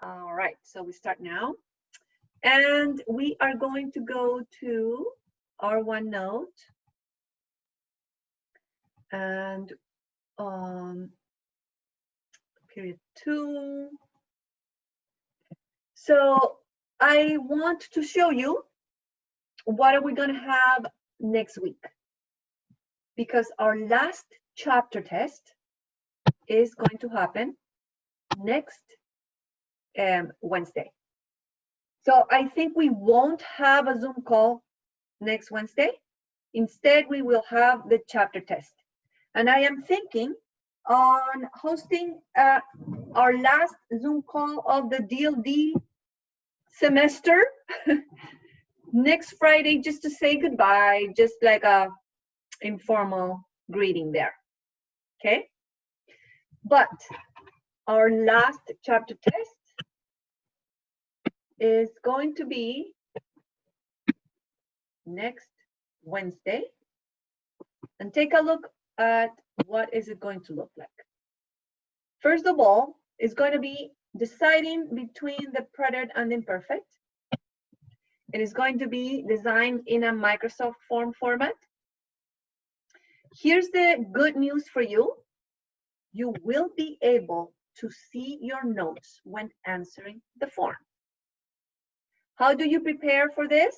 All right, so we start now. And we are going to go to our OneNote. And period 2. So I want to show you what are we going to have next week. Because our last chapter test is going to happen next Wednesday. So I think we won't have a Zoom call next Wednesday. Instead, we will have the chapter test. And I am thinking on hosting our last Zoom call of the DLD semester next Friday, just to say goodbye, just like a informal greeting there. Okay? But our last chapter test is going to be next Wednesday. And take a look at what is it going to look like. First of all, it's going to be deciding between the preterite and the imperfect. It is going to be designed in a Microsoft form format. Here's the good news for you. You will be able to see your notes when answering the form. How do you prepare for this?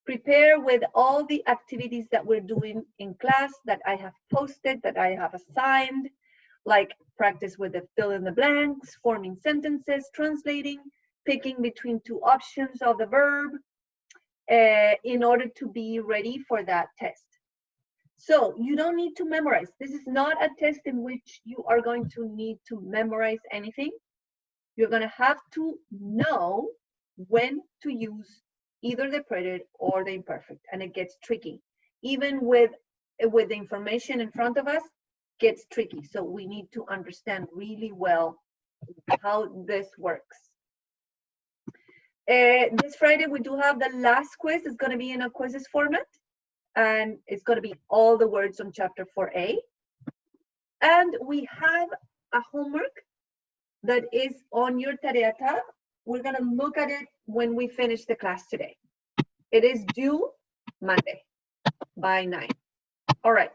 Prepare with all the activities that we're doing in class that I have posted, that I have assigned, like practice with the fill in the blanks, forming sentences, translating, picking between two options of the verb in order to be ready for that test. So you don't need to memorize. This is not a test in which you are going to need to memorize anything. You're going to have to know when to use either the preterite or the imperfect, and it gets tricky. Even with the information in front of us, gets tricky. So we need to understand really well how this works. This Friday, we do have the last quiz. It's going to be in a quizzes format, and it's going to be all the words on chapter 4A. And we have a homework that is on your Tarea tab. We're going to look at it when we finish the class today. It is due Monday by 9. All right.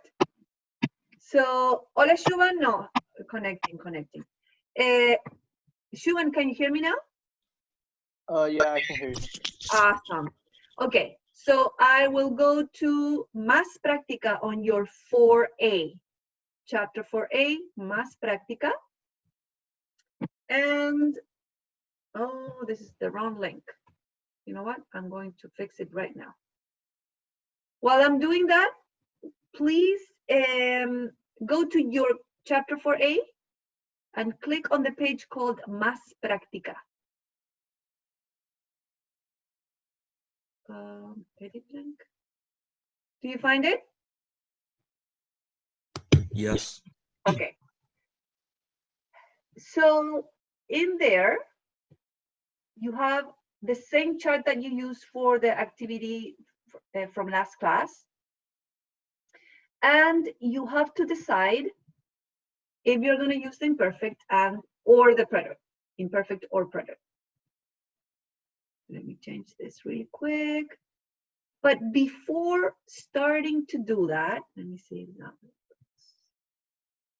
So, hola, Shuban. No, connecting. Shuban, can you hear me now? Yeah, I can hear you. Awesome. Okay, so I will go to Más Práctica on your 4A. Chapter 4A, Más Práctica. And, oh, this is the wrong link. You know what? I'm going to fix it right now. While I'm doing that, please go to your chapter 4A and click on the page called Más Práctica. Edit link. Do you find it? Yes. Okay. So in there, you have the same chart that you used for the activity from last class. And you have to decide if you're going to use the imperfect and or the preterite, imperfect or preterite. Let me change this really quick. But before starting to do that, let me see now.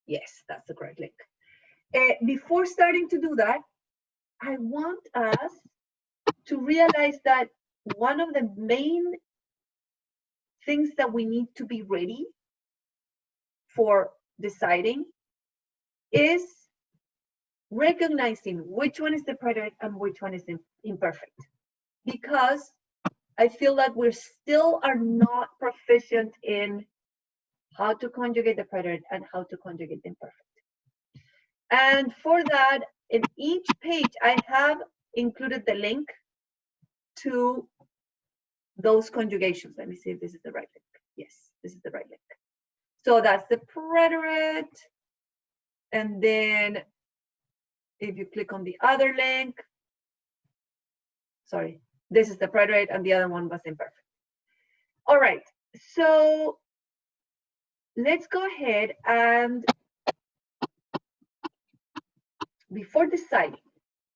Yes, that's the correct link. Before starting to do that, I want us to realize that one of the main things that we need to be ready for deciding is recognizing which one is the preterite and which one is imperfect. Because I feel like we still are not proficient in how to conjugate the preterite and how to conjugate the imperfect. And for that, in each page, I have included the link to those conjugations. Let me see if this is the right link. Yes, this is the right link. So that's the preterite. And then if you click on the other link, sorry, this is the preterite and the other one was imperfect. All right, so let's go ahead and before deciding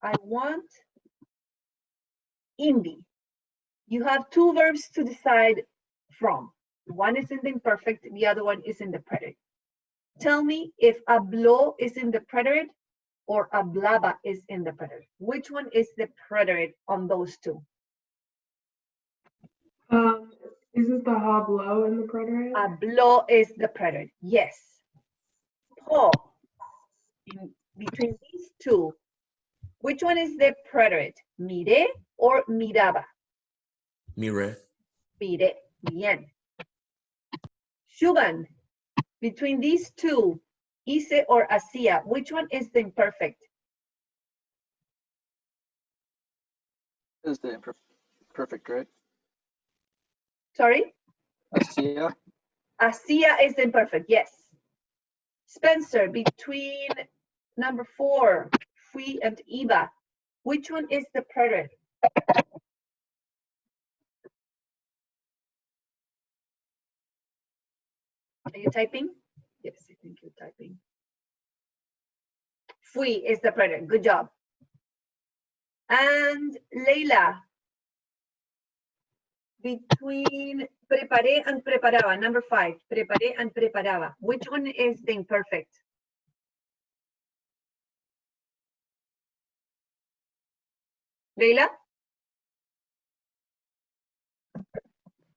I want Indy. You have two verbs to decide from. One is in the imperfect, the other one is in the preterite. Tell me if habló is in the preterite or hablaba is in the preterite. Which one is the preterite on those two? Isn't the habló in the preterite? Habló is the preterite, yes. Paul, between these two, which one is the preterite? Mire or miraba? Mire. Mire, bien. Shuban, between these two, hice or hacía, which one is the imperfect? Is the perfect, right? Sorry? Hacía. Hacía is the imperfect, yes. Spencer, between number 4, fui and iba, which one is the preterite? Are you typing? Yes, I think you're typing. Fui is the preterite. Good job. And Leila, between preparé and preparaba, number 5, preparé and preparaba, which one is the imperfect? Leila?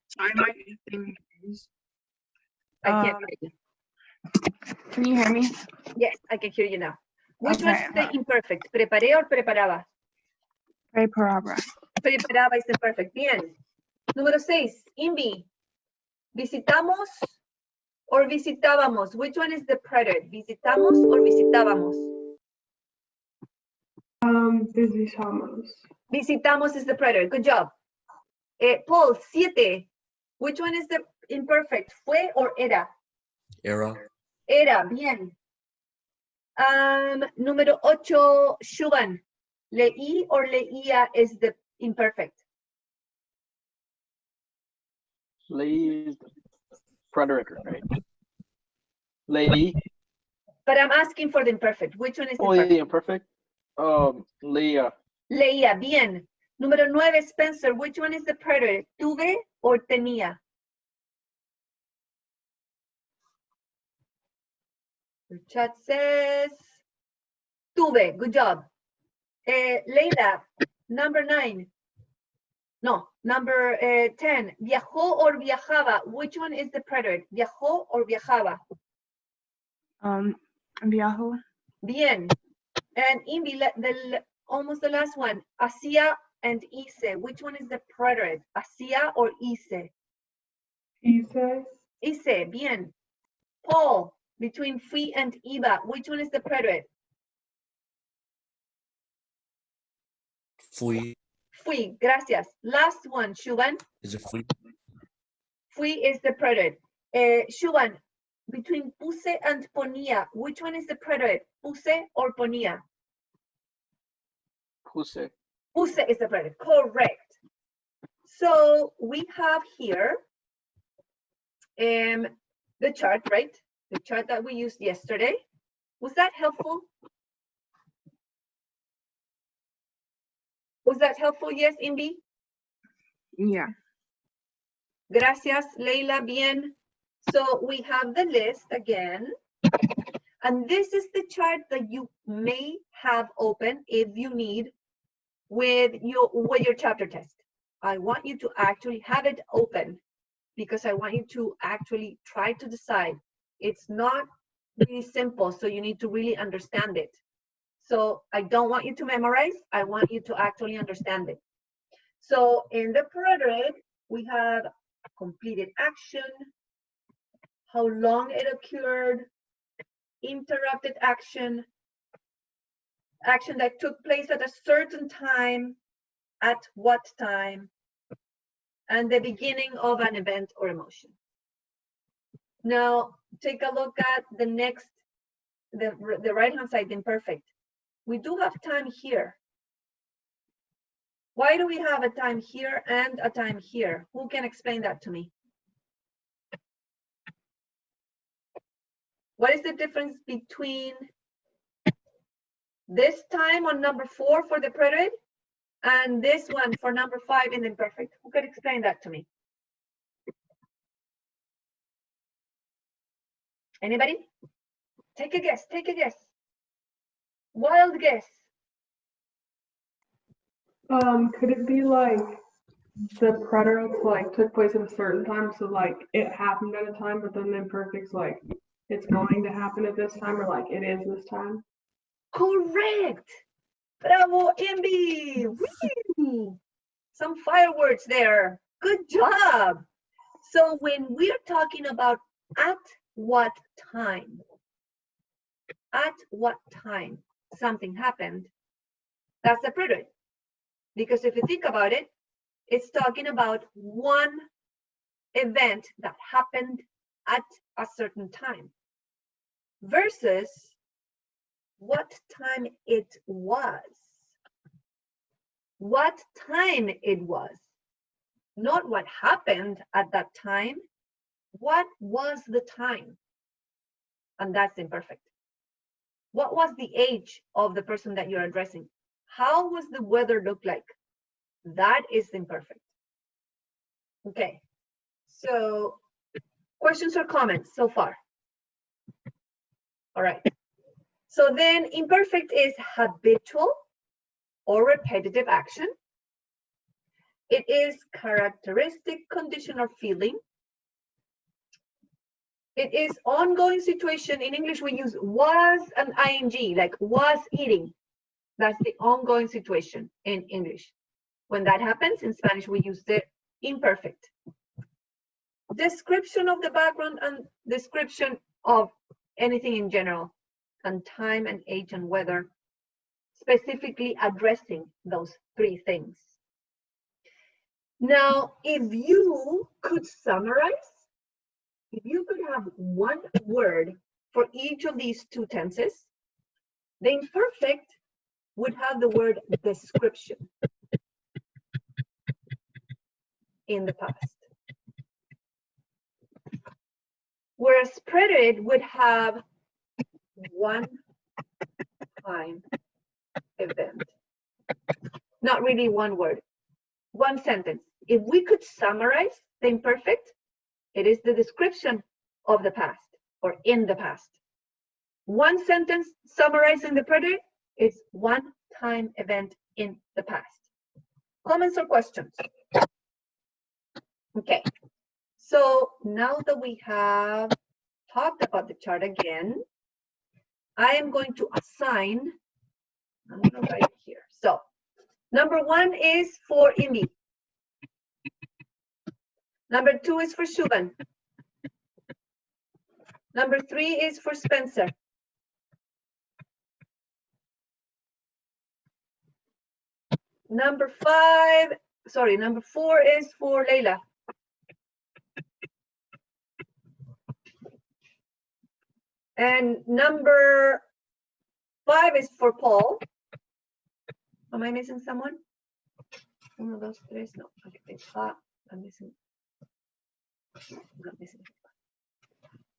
Sorry, my thing is. I can't hear you. Can you hear me? Yes, I can hear you now. Which one Okay. is the imperfect? ¿Preparé or preparaba? Preparaba. Preparaba is imperfect. Bien. Número 6, Invi. ¿Visitamos or visitábamos? Which one is the preterite? ¿Visitamos or visitábamos? Visitamos. Visitamos is the preterite. Good job. Paul, 7. Which one is the imperfect? ¿Fue or era? Era. Era, bien. Número 8, Shuban. Leí or leía is the imperfect. Leí is the preterite, right? Leí. But I'm asking for the imperfect. Which one is Oh, imperfect? the imperfect. Leía. Leía, bien. Número 9, Spencer. Which one is the preterite? ¿Tuve or tenía? The chat says tuve. Good job. Leila, number 9. No, number 10. ¿Viajó or viajaba? Which one is the preterite? ¿Viajó or viajaba? Viajo. Bien. And Invi, almost the last one. Hacía and hice. Which one is the preterite? Hacía or hice? Hice. Hice, bien. Paul, between fui and iba, which one is the preterite? Fui. Fui, gracias. Last one, Shuban. Is it fui? Fui is the preterite. Shuban, between puse and ponía, which one is the preterite? Puse or ponía? Puse. Puse is the preterite, correct. So we have here the chart, right? The chart that we used yesterday. Was that helpful? Was that helpful? Yes, Invi? Yeah. Gracias, Leila, bien. So we have the list again. And this is the chart that you may have open if you need with your chapter test. I want you to actually have it open because I want you to actually try to decide. It's not really simple, so you need to really understand it. So I don't want you to memorize. I want you to actually understand it. So in the preterite, we have completed action, how long it occurred, interrupted action, action that took place at a certain time, at what time, and the beginning of an event or emotion. Now, take a look at the next, the right-hand side, the imperfect. We do have time here. Why do we have a time here and a time here? Who can explain that to me? What is the difference between This time on number 4 for the preterite, and this one for number 5 in the imperfect. Who could explain that to me? Anybody? Take a guess, take a guess. Wild guess. Could it be like the preterites like took place at a certain time, so like it happened at a time, but then the imperfect's like it's going to happen at this time, or like it is this time? Correct. Bravo, Imbi. Woo! Some fireworks there. Good job. So when we're talking about at what time something happened, that's the preterite. Because if you think about it, it's talking about one event that happened at a certain time versus what time it was. What time it was. Not what happened at that time. What was the time? And that's imperfect. What was the age of the person that you're addressing? How was the weather look like? That is imperfect. Okay, so questions or comments so far? All right. So then imperfect is habitual or repetitive action. It is characteristic, condition, or feeling. It is ongoing situation. In English, we use was and ing, like was eating. That's the ongoing situation in English. When that happens, in Spanish, we use the imperfect. Description of the background and description of anything in general, and time and age and weather, specifically addressing those 3 things. Now, if you could summarize, if you could have one word for each of these 2 tenses, the imperfect would have the word description in the past. Whereas preterite would have one time event. Not really one word, one sentence. If we could summarize the imperfect, it is the description of the past or in the past. One sentence summarizing the preterite is one time event in the past. Comments or questions? Okay, so now that we have talked about the chart again, I am going to assign, I'm going to write it here. So number 1 is for Indi. Number 2 is for Shuban. Number 3 is for Spencer. Number 4 is for Leila. And number 5 is for Paul. Am I missing someone? 1, 2, 3, no. Okay, I'm missing. I'm not missing.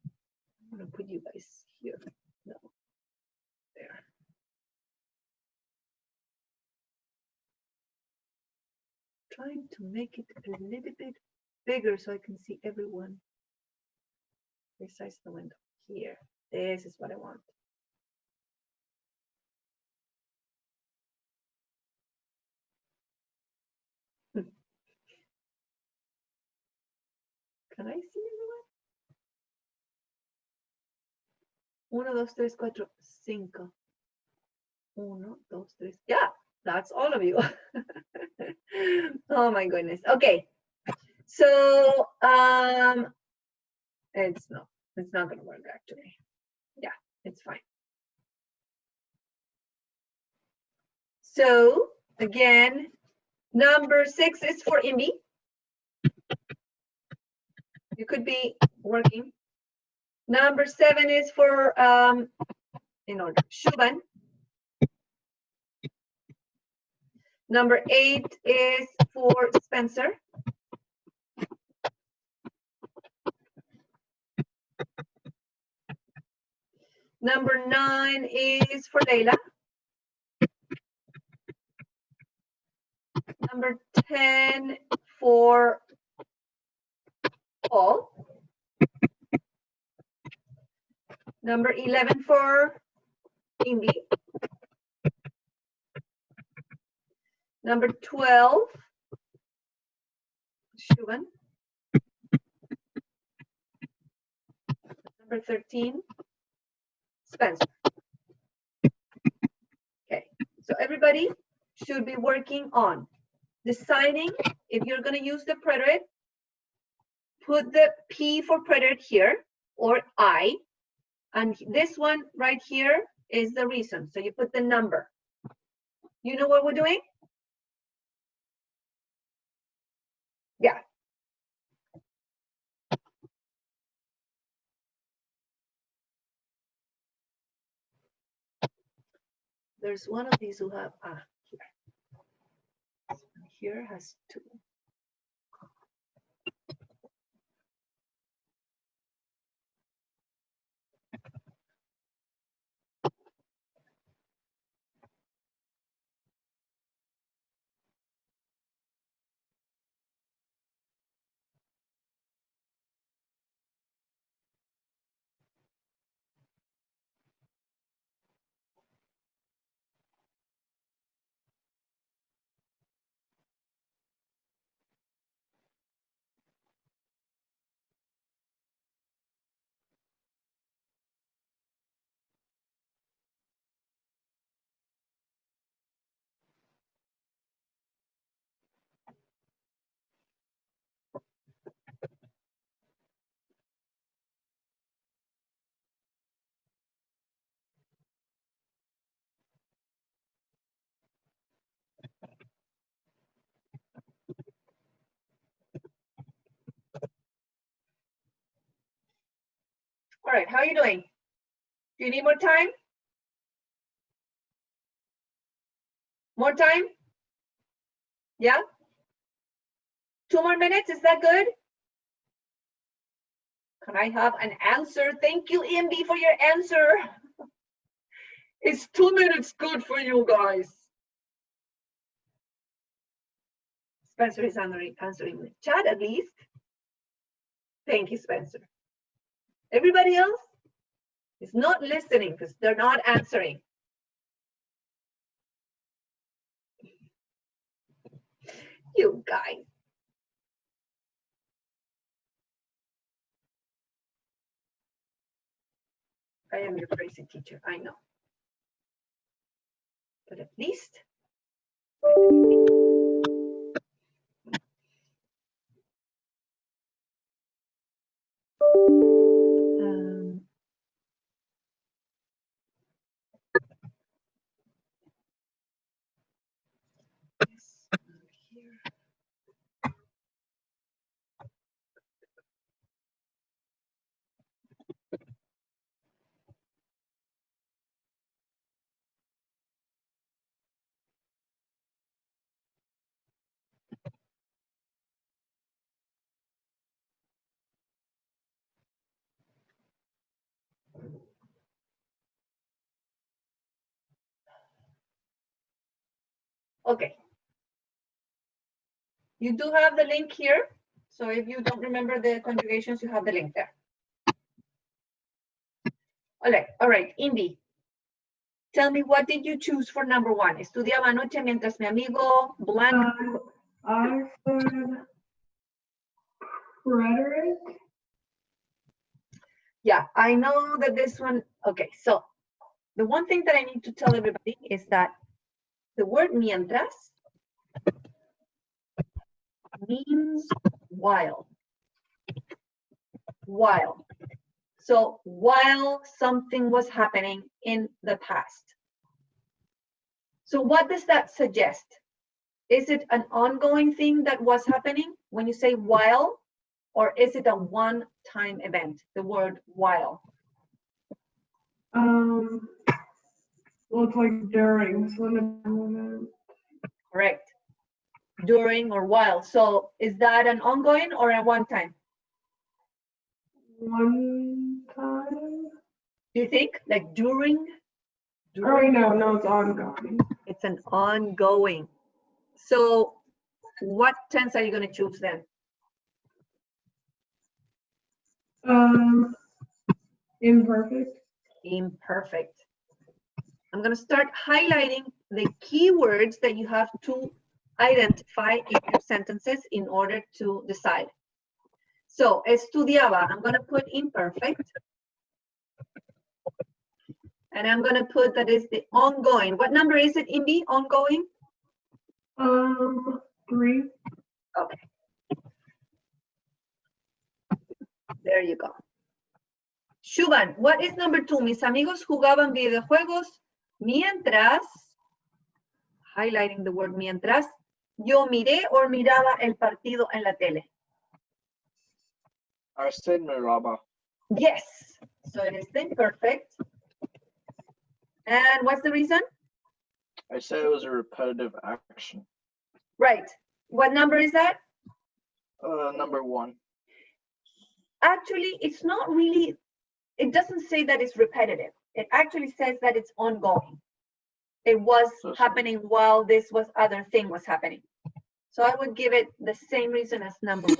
I'm gonna put you guys here. No. There. Trying to make it a little bit bigger so I can see everyone. Resize the window here. This is what I want. Can I see everyone? 1, 2, 3, 4, 5. 1, 2, 3. Yeah, that's all of you. Oh my goodness. Okay. So it's not gonna work actually. Yeah, it's fine. So again, number 6 is for Imbi. You could be working. Number 7 is for Shuban. Number 8 is for Spencer. Number 9 is for Leila. Number 10 for Paul. Number 11 for Indy. Number 12, Shuvan. Number 13, Spencer. Okay, so everybody should be working on deciding if you're going to use the preterite. Put the P for preterite here, or I, and this one right here is the reason. So you put the number. You know what we're doing? Yeah. There's one of these who have, here. This one here has 2. All right, how are you doing? Do you need more time? More time? Yeah? 2 more minutes, is that good? Can I have an answer? Thank you, Imbi, for your answer. Is 2 minutes good for you guys? Spencer is answering the chat at least. Thank you, Spencer. Everybody else is not listening because they're not answering. You guys. I am your crazy teacher, I know. But at least. Here. Okay. You do have the link here. So if you don't remember the conjugations, you have the link there. All right, Indy. Tell me, what did you choose for number 1? Estudiaba anoche mientras mi amigo Blanco. I said preterite. Yeah, I know that this one. Okay, so the one thing that I need to tell everybody is that the word mientras means while. While. So while something was happening in the past. So what does that suggest? Is it an ongoing thing that was happening when you say while, or is it a one-time event, the word while? Well, it's like during. So Correct. During or while. So is that an ongoing or a one-time? one time. Do you think like during? Oh, no, it's ongoing. It's an ongoing. So What tense are you going to choose then? Imperfect. Imperfect. I'm going to start highlighting the keywords that you have to identify in your sentences in order to decide. So, estudiaba, I'm going to put imperfect. And I'm going to put that is the ongoing. What number is it, Indy? Ongoing? 3. Okay. There you go. Shuban, what is number 2? Mis amigos jugaban videojuegos mientras, highlighting the word mientras, yo miré o miraba el partido en la tele. I said miraba. Yes. So it is the imperfect. And what's the reason? I said it was a repetitive action. Right. What number is that? Number 1. Actually, it's not really, it doesn't say that it's repetitive. It actually says that it's ongoing. It was happening while this other thing was happening. So I would give it the same reason as number 1.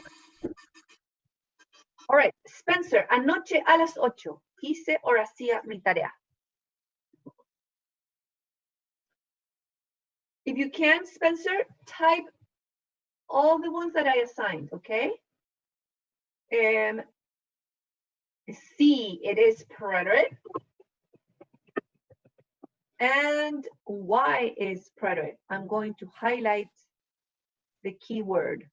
All right, Spencer, anoche a las 8 hice o hacía mi tarea. If you can, Spencer, type all the ones that I assigned, okay? C, it is preterite. And Y is preterite. I'm going to highlight the keyword.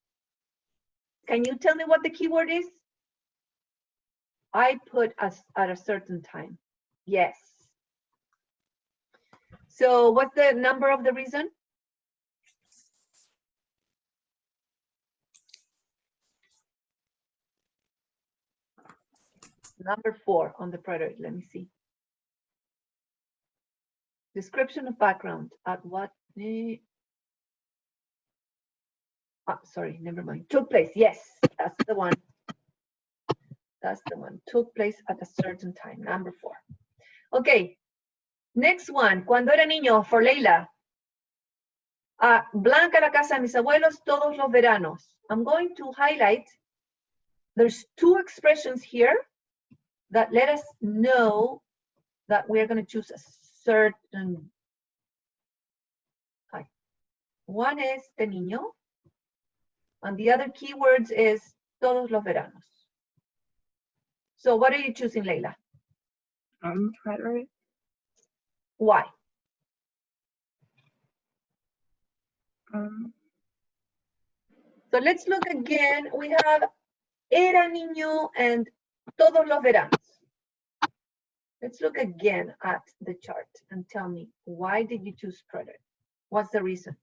Can you tell me what the keyword is? I put us at a certain time. Yes. So what's the number of the reason? Number 4 on the preterite. Let me see. Description of background. At what? Sorry, never mind. Took place. Yes, that's the one. That's the one. Took place at a certain time. Number 4. Okay. Next one. Cuando era niño, for Leila. Blanca la casa de mis abuelos todos los veranos. I'm going to highlight. There's 2 expressions here that let us know that we're going to choose a certain type. One is de niño, and the other keywords is todos los veranos. So what are you choosing, Leila? Preterite. Why? So let's look again. We have era niño and todos los veranos. Let's look again at the chart and tell me, why did you choose preterite? What's the reason?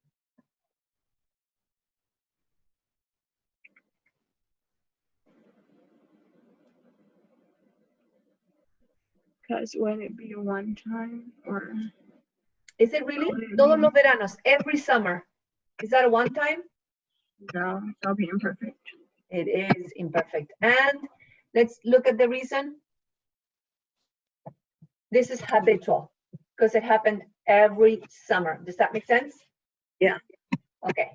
Because would it be one time or? Is it really? Todos los veranos, every summer. Is that a one time? No, that'll be imperfect. It is imperfect. And let's look at the reason. This is habitual because it happened every summer. Does that make sense? Yeah. Okay.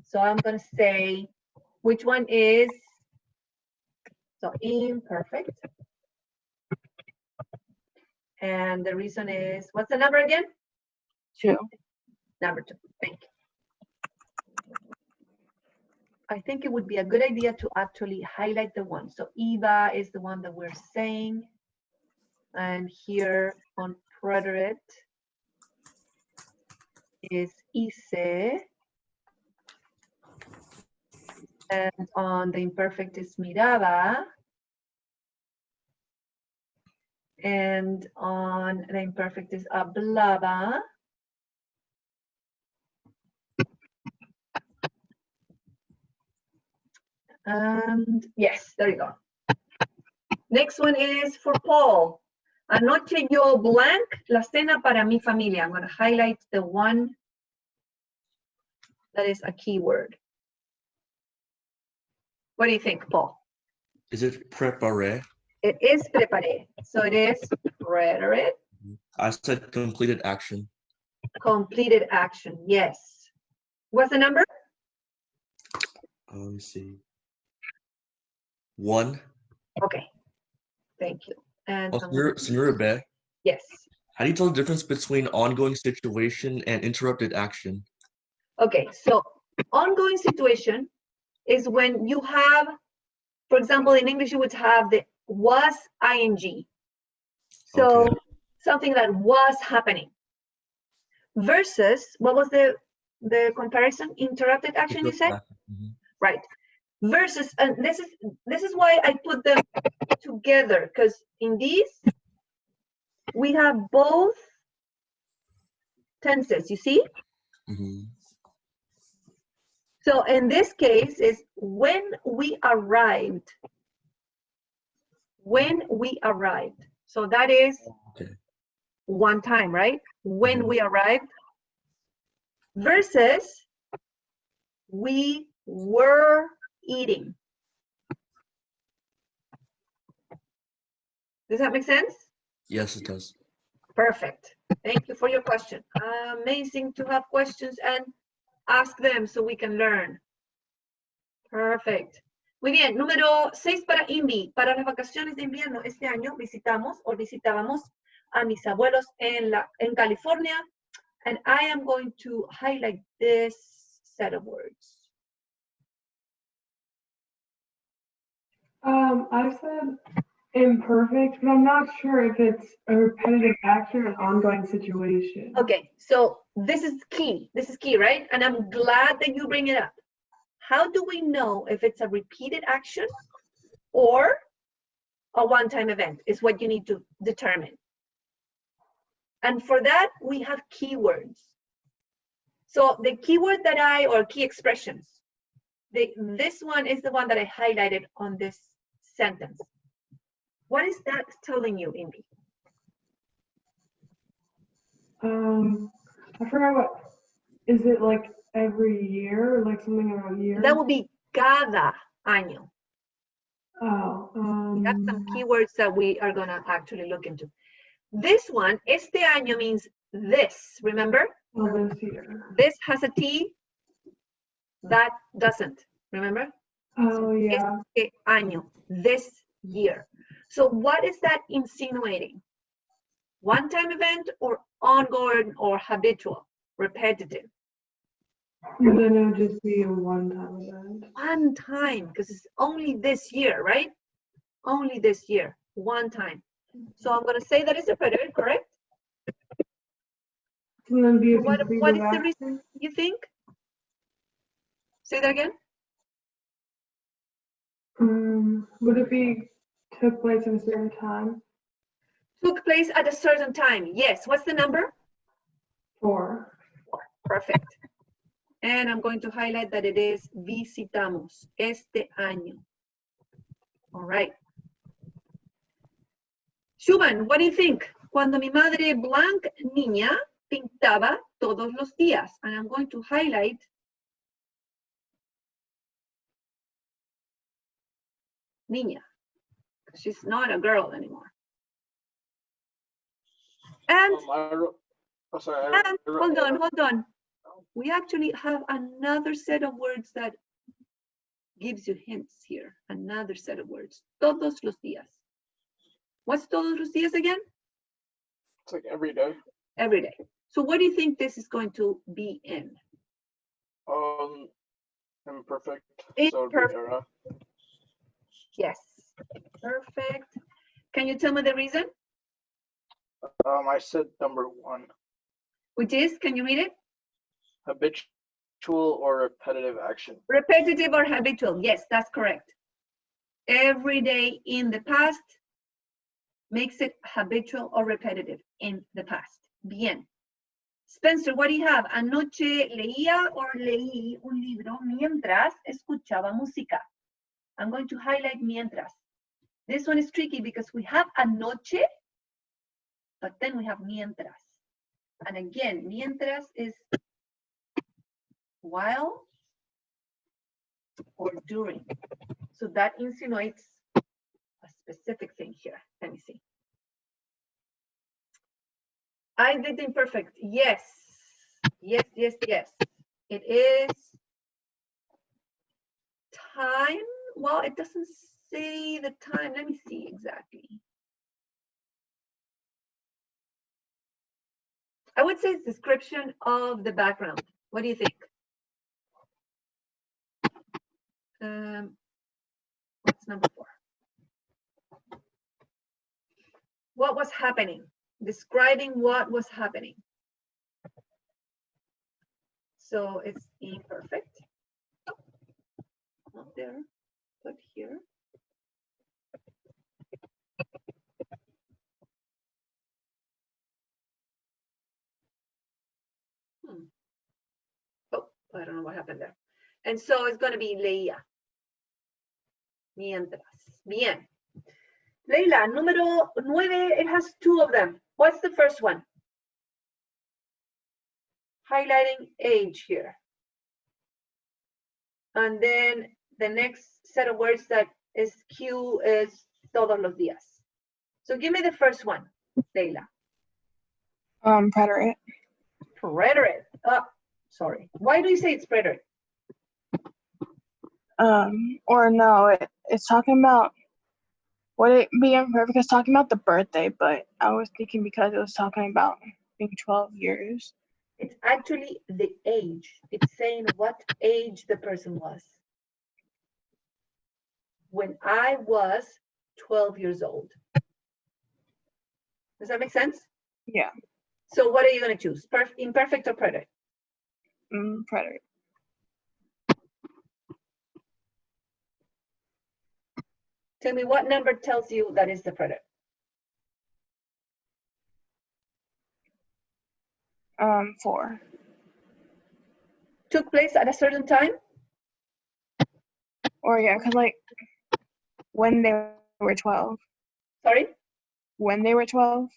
So I'm going to say, which one is, so imperfect. And the reason is, what's the number again? 2. Number 2. Thank you. I think it would be a good idea to actually highlight the one. So Eva is the one that we're saying. And here on preterite is hice. And on the imperfect is miraba. And on the imperfect is hablaba. And yes, there you go. Next one is for Paul. Anoche yo blank la cena para mi familia. I'm going to highlight the one that is a keyword. What do you think, Paul? Is it préparé? It is preparé. So it is preterite. I said completed action. Completed action. Yes. What's the number? Let me see. 1. Okay, thank you. And Oh, Senora Bear, yes. how do you tell the difference between ongoing situation and interrupted action? Okay, so ongoing situation is when you have, for example, in English, you would have the was ing. So Okay. something that was happening. Versus, what was the comparison? Interrupted action, you said? Mhm. Right. Versus, and this is why I put them together, because in these, we have both tenses, you see? Mhm. So in this case is when we arrived. When we arrived. So that is Okay. one time, right? When Mhm. we arrived versus we were eating. Does that make sense? Yes, it does. Perfect. Thank you for your question. Amazing to have questions and ask them so we can learn. Perfect. Muy bien, número 6 para INVI. Para las vacaciones de invierno este año visitábamos a mis abuelos en California, and I am going to highlight this set of words. I said imperfect, but I'm not sure if it's a repetitive action or an ongoing situation. Okay, so this is key. This is key, right? And I'm glad that you bring it up. How do we know if it's a repeated action or a one-time event is what you need to determine. And for that, we have keywords. So the keyword that or key expressions, this one is the one that I highlighted on this sentence. What is that telling you, Indy? I forgot what, is it like every year, like something about year? That would be cada año. Oh, We have some keywords that we are gonna actually look into. This one, este año means this, remember? well, this year. This has a T, that doesn't, remember? Oh, yeah. Este año, this year. So what is that insinuating? One-time event or ongoing or habitual, repetitive? Then it would just be a one-time event. One time, because it's only this year, right? Only this year, one time. So I'm going to say that it's repetitive, correct? And then be a What completed is the action. reason you think? Say that again. Would it be took place at a certain time? Took place at a certain time. Yes. What's the number? 4. Perfect. And I'm going to highlight that it is visitamos este año. All right. Shuban, what do you think? Cuando mi madre Blanc niña pintaba todos los días. And I'm going to highlight niña. She's not a girl anymore. And, hold on. We actually have another set of words that gives you hints here. Another set of words. Todos los días. What's todos los días again? It's like every day. Every day. So what do you think this is going to be in? Imperfect. Imperfect. So era. Yes. Perfect. Can you tell me the reason? I said number 1. Which is, can you read it? Habitual or repetitive action. Repetitive or habitual. Yes, that's correct. Every day in the past makes it habitual or repetitive in the past. Bien. Spencer, what do you have? Anoche leía or leí un libro mientras escuchaba música. I'm going to highlight mientras. This one is tricky because we have anoche, but then we have mientras. And again, mientras is while or during. So that insinuates a specific thing here. Let me see. I did imperfect. Yes. Yes, yes, yes. It is time, well, it doesn't say the time. Let me see exactly. I would say it's description of the background. What do you think? What's number 4? What was happening? Describing what was happening. So it's imperfect. Not there, but here. Oh, I don't know what happened there. And so it's going to be leía. Mientras. Bien. Leila, número 9, it has 2 of them. What's the first one? Highlighting age here. And then the next set of words that is Q is todos los días. So give me the first one, Leila. Preterite. Preterite. Sorry. Why do you say it's preterite? Or no, it's talking about, would it be imperfect? It's talking about the birthday, but I was thinking because it was talking about being 12 years. It's actually the age. It's saying what age the person was. When I was 12 years old. Does that make sense? Yeah. So what are you going to choose? Imperfect or preterite? Preterite. Tell me what number tells you that is the preterite. 4. Took place at a certain time? Or yeah, because like when they were 12. Sorry? When they were 12.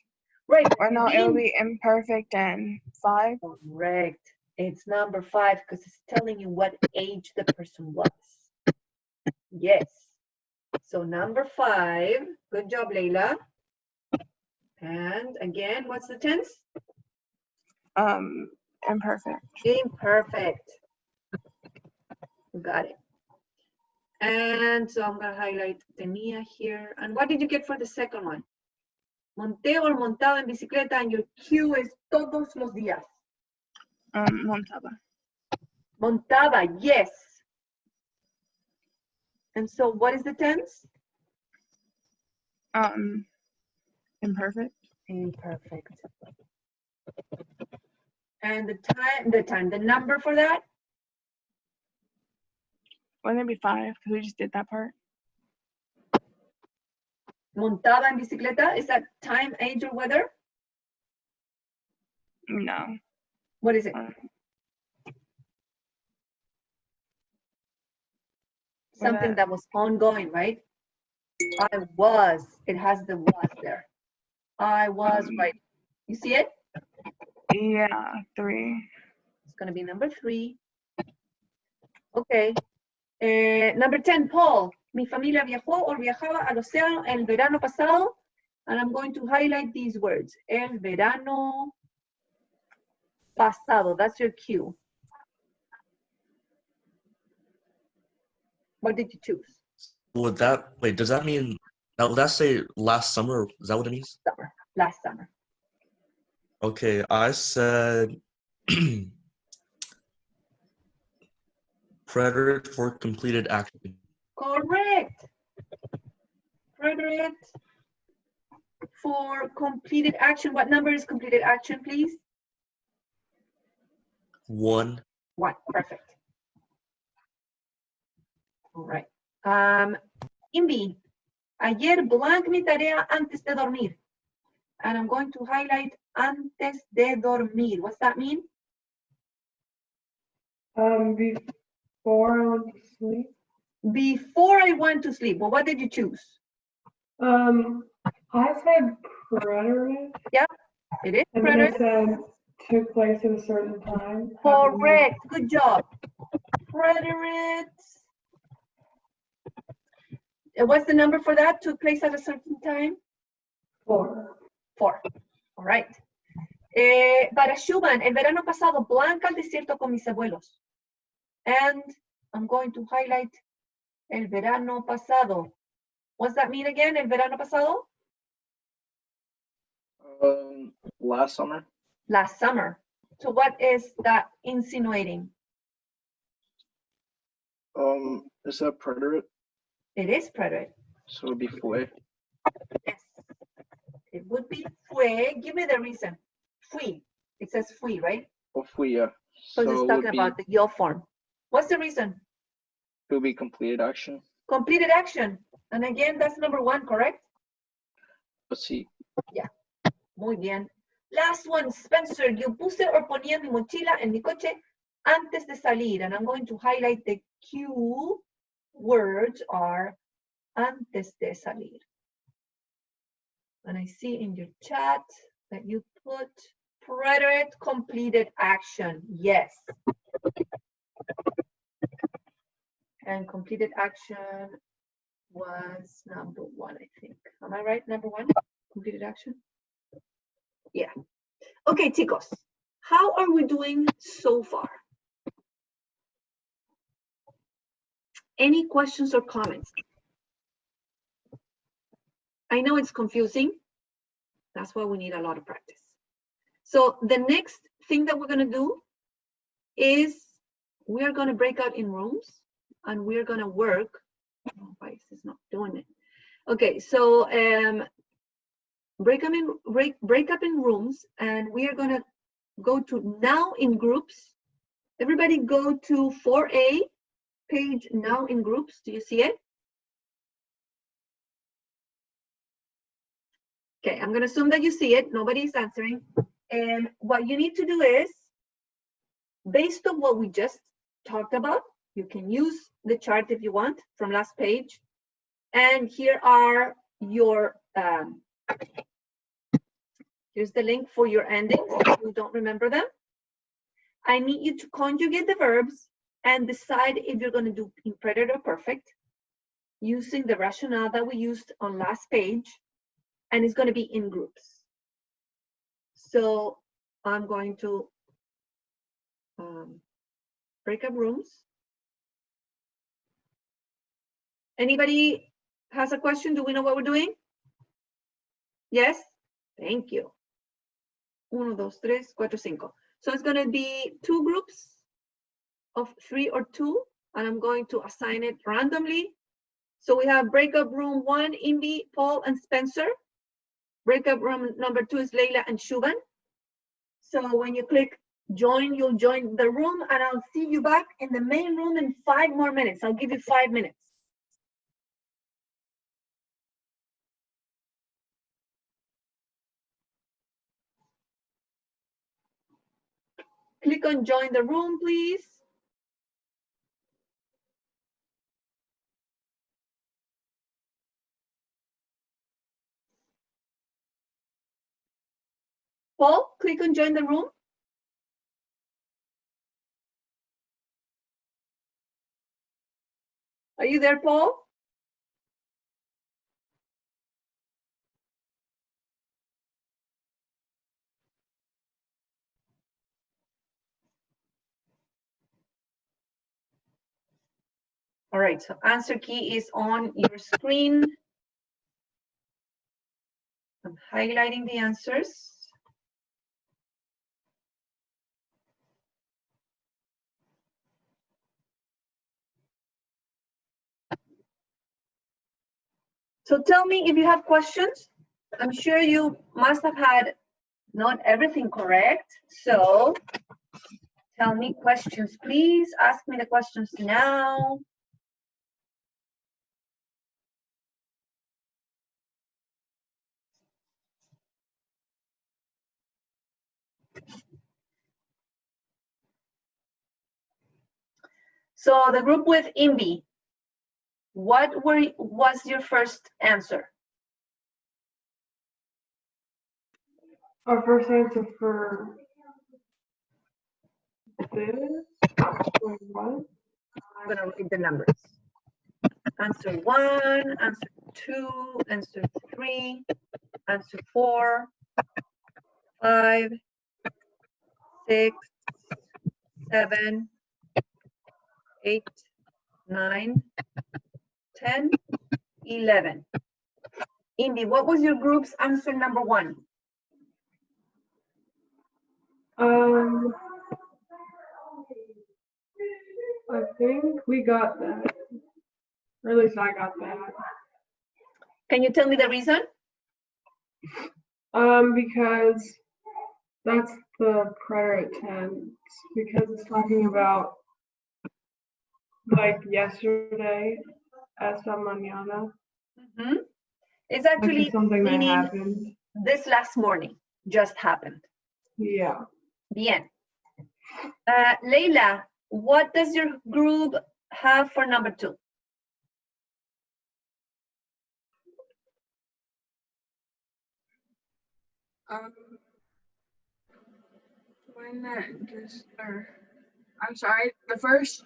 Right. Or no, it will be imperfect and 5. Correct. It's number 5 because it's telling you what age the person was. Yes. So number 5. Good job, Leila. And again, what's the tense? Imperfect. Imperfect. Got it. And so I'm going to highlight tenía here. And what did you get for the second one? Monté or montaba en bicicleta, and your Q is todos los días. Montaba. Montaba, yes. And so what is the tense? Imperfect. Imperfect. And the number for that? Wouldn't it be 5? Because we just did that part. Montaba en bicicleta, is that time, age, or weather? No. What is it? Something that was ongoing, right? I was, it has the was there. I was, right? You see it? Yeah, 3. It's going to be number 3. Okay. Number 10, Paul. Mi familia viajó o viajaba al océano el verano pasado. And I'm going to highlight these words. El verano pasado. That's your cue. What did you choose? Would that, wait, does that mean, would that say last summer? Is that what it means? Summer. Last summer. Okay, I said preterite for completed action. Correct. Preterite for completed action. What number is completed action, please? 1. 1. Perfect. All right. Invi, ayer blank mi tarea antes de dormir. And I'm going to highlight antes de dormir. What's that mean? Before I went to sleep. Before I went to sleep. Well, what did you choose? I said preterite. Yeah, it is And then I preterite. said took place at a certain time. Correct. Good job. Preterite. What's the number for that? Took place at a certain time? 4. 4. All right. Para Schumann, el verano pasado, Blanca al desierto con mis abuelos. And I'm going to highlight El verano pasado. What's that mean again? El verano pasado? Last summer. Last summer. So what is that insinuating? Is that preterite? It is preterite. So it'd be fue. Yes. It would be fue. Give me the reason. Fui. It says fui, right? Or fue, yeah. So it's it talking would be, about the yo form. What's the reason? it would be completed action. Completed action. And again, that's number 1, correct? Let's see. Muy bien. Last one, Spencer. Yo puse or ponía mi mochila en mi coche antes de salir. And I'm going to highlight the Q words are antes de salir. And I see in your chat that you put preterite completed action. Yes. And completed action was number 1, I think. Am I right? Number 1? Completed action? Yeah. Okay, chicos. How are we doing so far? Any questions or comments? I know it's confusing. That's why we need a lot of practice. So the next thing that we're going to do is we are going to break out in rooms and we're going to work. Oh, why is this not doing it? Okay, so break up in rooms, and we are going to go to now in groups. Everybody go to 4A page now in groups. Do you see it? Okay, I'm going to assume that you see it. Nobody's answering. And what you need to do is, based on what we just talked about, you can use the chart if you want from last page. And here are your, here's the link for your endings if you don't remember them. I need you to conjugate the verbs and decide if you're going to do imperative or perfect using the rationale that we used on last page. And it's going to be in groups. So I'm going to break up rooms. Anybody has a question? Do we know what we're doing? Yes? Thank you. 1, 2, 3, 4, 5. So it's going to be 2 groups of 3 or 2, and I'm going to assign it randomly. So we have breakup room 1, Imbi, Paul, and Spencer. Breakup room number 2 is Leila and Shuban. So when you click join, you'll join the room, and I'll see you back in the main room in 5 more minutes. I'll give you 5 minutes. Click on join the room, please. Paul, click on join the room. Are you there, Paul? All right, so answer key is on your screen. I'm highlighting the answers. So tell me if you have questions. I'm sure you must have had not everything correct. So tell me questions, please. Ask me the questions now. So the group with Imbi, was your first answer? Our first answer for this was what? I'm gonna read the numbers. Answer 1, answer 2, answer 3, answer 4, 5, 6, 7, 8, 9, 10, 11. Indy, what was your group's answer number 1? I think we got that. Or at least I got that. Can you tell me the reason? Because that's the prior tense, because it's talking about like yesterday, esta mañana. Mhm. It's Like actually it's something that meaning happened. this last morning just happened. Yeah. Bien. Leila, what does your group have for number 2? When that just, or, I'm sorry,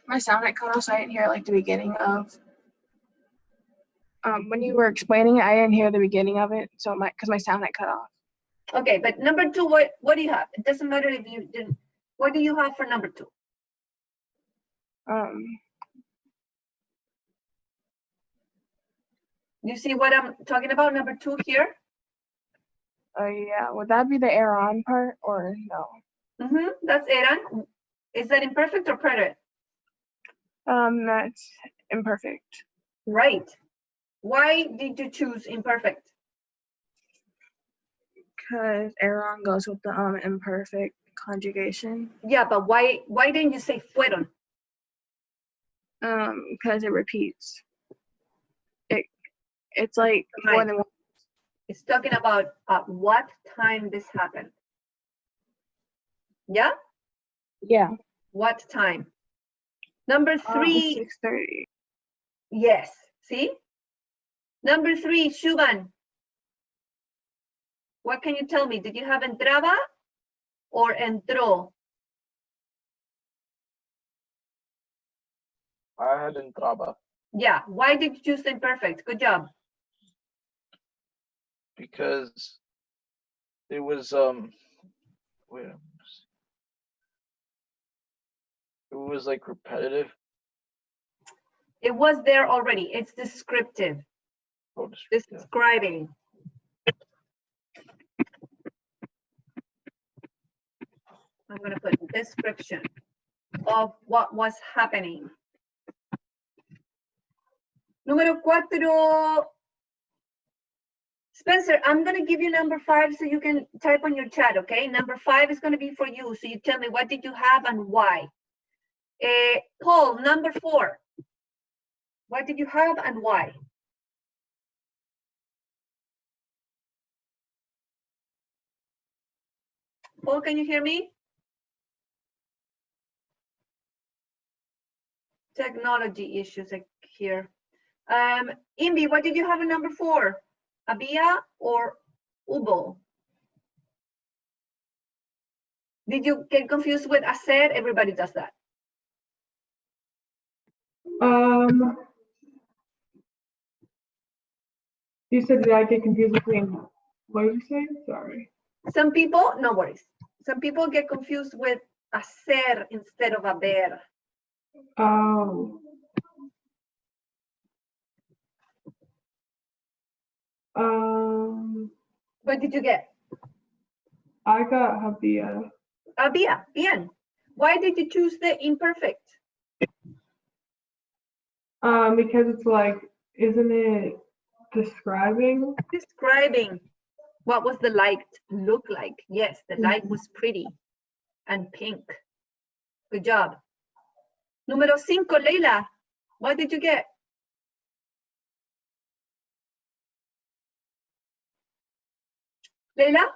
my sound had cut off, so I didn't hear like the beginning of, when you were explaining it, I didn't hear the beginning of it, so because my sound had cut off. Okay, but number 2, what do you have? It doesn't matter if you didn't. What do you have for number 2? You see what I'm talking about, number 2 here? Yeah, would that be the air on part or no? That's eran. Is that imperfect or preterite? That's imperfect. Right. Why did you choose imperfect? Because Aaron goes with the imperfect conjugation. Yeah, but why didn't you say fueron? Because it repeats. It's like more than one. It's talking about at what time this happened. Yeah? Yeah. What time? Number 3. 6:30. Yes. See? Number 3, Shuban. What can you tell me? Did you have entraba or entró? I had entraba Yeah. Why did you choose the imperfect? Good job. because it was wait, it was like repetitive. It was there already. It's descriptive. Oh, Describing. I'm going to put description of what was happening. Número 4. Spencer, I'm going to give you number 5 so you can type on your chat, okay? Number 5 is going to be for you. So you tell me what did you have and why. Paul, number 4. What did you have and why? Paul, can you hear me? Technology issues here. Imbi, what did you have in number 4? Abia or Ubo? Did you get confused with hacer? Everybody does that. You said, did I get confused between, what did you say? Sorry. Some people, no worries. Some people get confused with hacer instead of haber. Oh. What did you get? I got había. Había, bien. Why did you choose the imperfect? Because it's like, isn't it describing? Describing what was the light look like. Yes, the light was pretty and pink. Good job. Número 5, Leila. What did you get? Leila?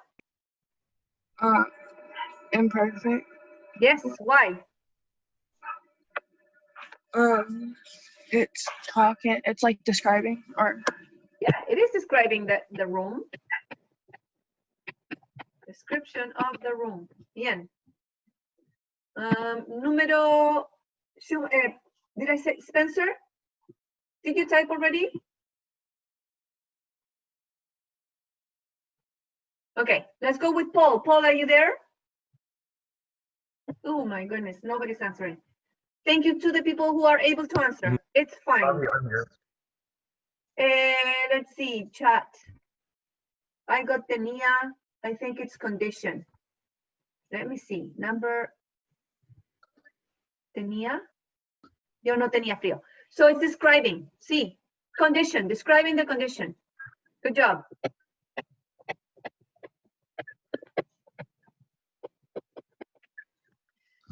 Imperfect. Yes, why? It's talking, it's like describing or. Yeah, it is describing the room. Description of the room. Bien. Número, did I say Spencer? Did you type already? Okay, let's go with Paul. Paul, are you there? Oh my goodness, nobody's answering. Thank you to the people who are able to answer. It's fine. I'm here. Let's see, chat. I got tenía. I think it's condition. Let me see. Number. Tenía. Yo no tenía frío. So it's describing. See, condition, describing the condition. Good job.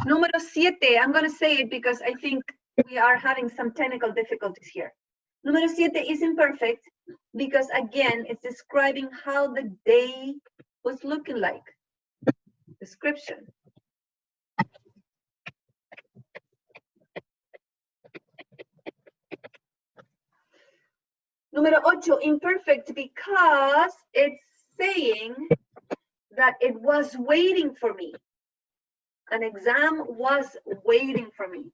Número 7, I'm going to say it because I think we are having some technical difficulties here. Número 7 is imperfect because, again, it's describing how the day was looking like. Description. Número 8, imperfect because it's saying that it was waiting for me. An exam was waiting for me.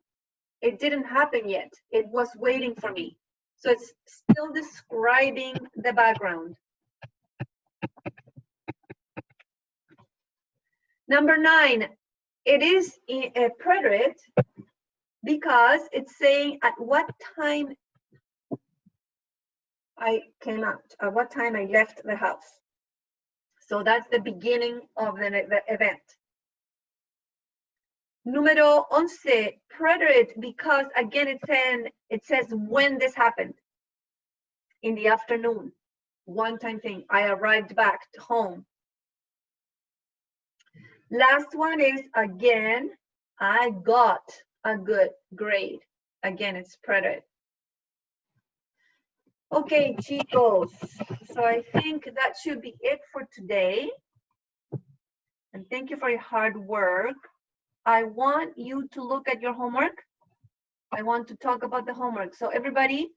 It didn't happen yet. It was waiting for me. So it's still describing the background. Number 9, it is a preterite because it's saying at what time I came out, at what time I left the house. So that's the beginning of the event. Número 11, preterite because, again, it says when this happened. In the afternoon, one-time thing. I arrived back home. Last one is, again, I got a good grade. Again, it's preterite. Okay, chicos. So I think that should be it for today. And thank you for your hard work. I want you to look at your homework. I want to talk about the homework. So everybody,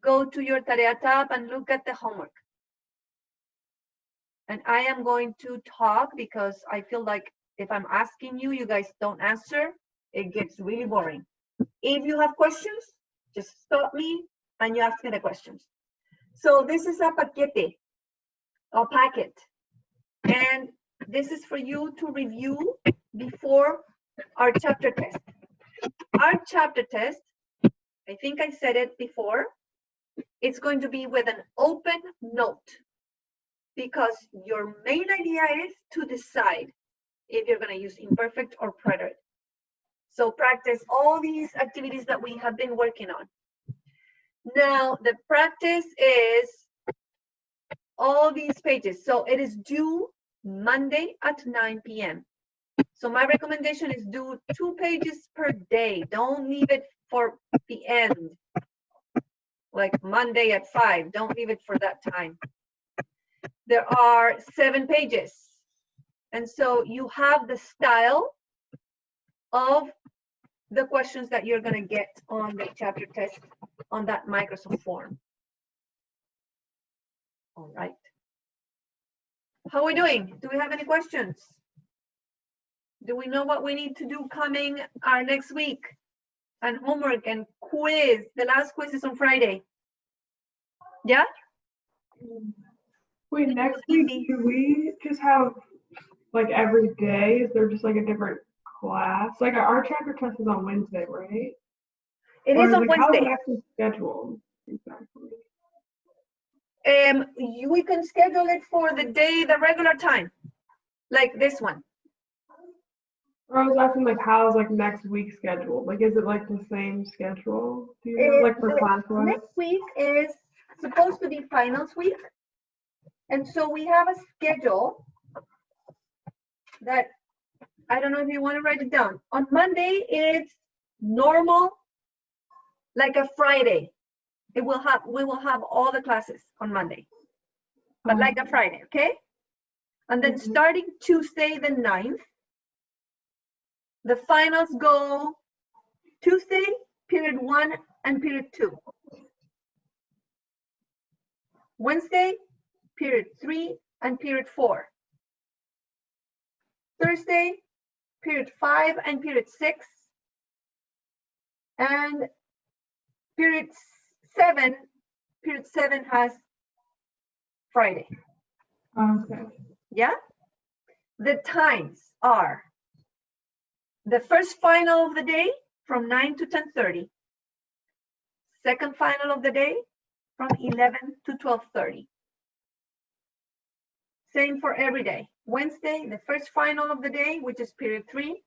go to your Tarea tab and look at the homework. And I am going to talk because I feel like if I'm asking you, you guys don't answer, it gets really boring. If you have questions, just stop me and you ask me the questions. So this is a paquete, a packet. And this is for you to review before our chapter test. Our chapter test, I think I said it before, it's going to be with an open note because your main idea is to decide if you're going to use imperfect or preterite. So practice all these activities that we have been working on. Now, the practice is all these pages. So it is due Monday at 9 p.m. So my recommendation is do 2 pages per day. Don't leave it for the end, like Monday at 5. Don't leave it for that time. There are 7 pages. And so you have the style of the questions that you're going to get on the chapter test on that Microsoft form. All right. How are we doing? Do we have any questions? Do we know what we need to do coming our next week? And homework and quiz. The last quiz is on Friday. Yeah? Wait, next week, do we just have like every day? Is there just like a different class? Like our chapter test is on Wednesday, right? It Or is on like, how is Wednesday. it actually scheduled? Exactly. We can schedule it for the day, the regular time, like this one. Or I was asking like, how's like next week scheduled? Like, is it like the same schedule? Do you know, like for class wise? Next week is supposed to be finals week. And so we have a schedule that, I don't know if you want to write it down. On Monday, it's normal, like a Friday. We will have all the classes on Monday, but like a Friday, okay? And then starting Tuesday the 9th, the finals go Tuesday, period 1 and period 2. Wednesday, period 3 and period 4. Thursday, period 5 and period 6. And period 7 has Friday. Okay. Yeah? The times are the first final of the day from 9 to 10:30. Second final of the day from 11 to 12:30. Same for every day. Wednesday, the first final of the day, which is period 3,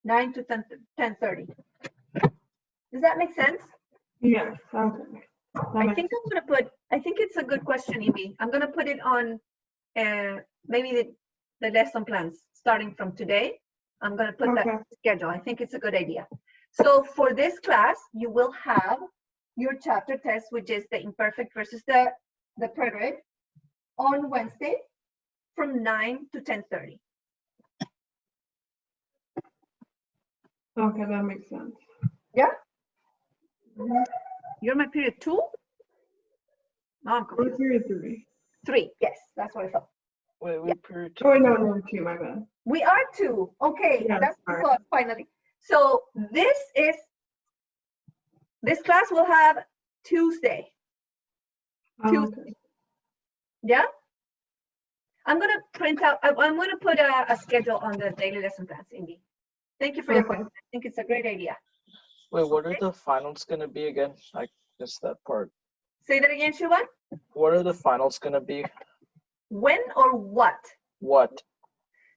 9 to 10:30. Does that make sense? Yes, okay. I think I think it's a good question, Evie. I'm gonna put it on maybe the lesson plans starting from today. I'm gonna put that schedule. I think it's a good idea. So for this class, you will have your chapter test, which is the imperfect versus the preterite, on Wednesday from 9 to 10:30. Okay, that makes sense. Yeah? You're my period 2? No, I'm Or confused. period 3. 3, yes, that's what I thought. Wait, we period Oh, wait, no, 2, my bad. We are 2. Okay, Yeah, that's sorry. the thought, finally. So this class will have Tuesday. Okay. Yeah? I'm gonna print out, I'm gonna put a schedule on the daily lesson plans, Indy. Thank you for your Okay. question. I think it's a great idea. Wait, what are the finals gonna be again? I missed that part. Say that again, Shuban. What are the finals gonna be? When or what? What?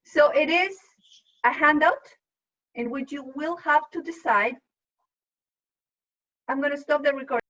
So it is a handout in which you will have to decide. I'm gonna stop the recording.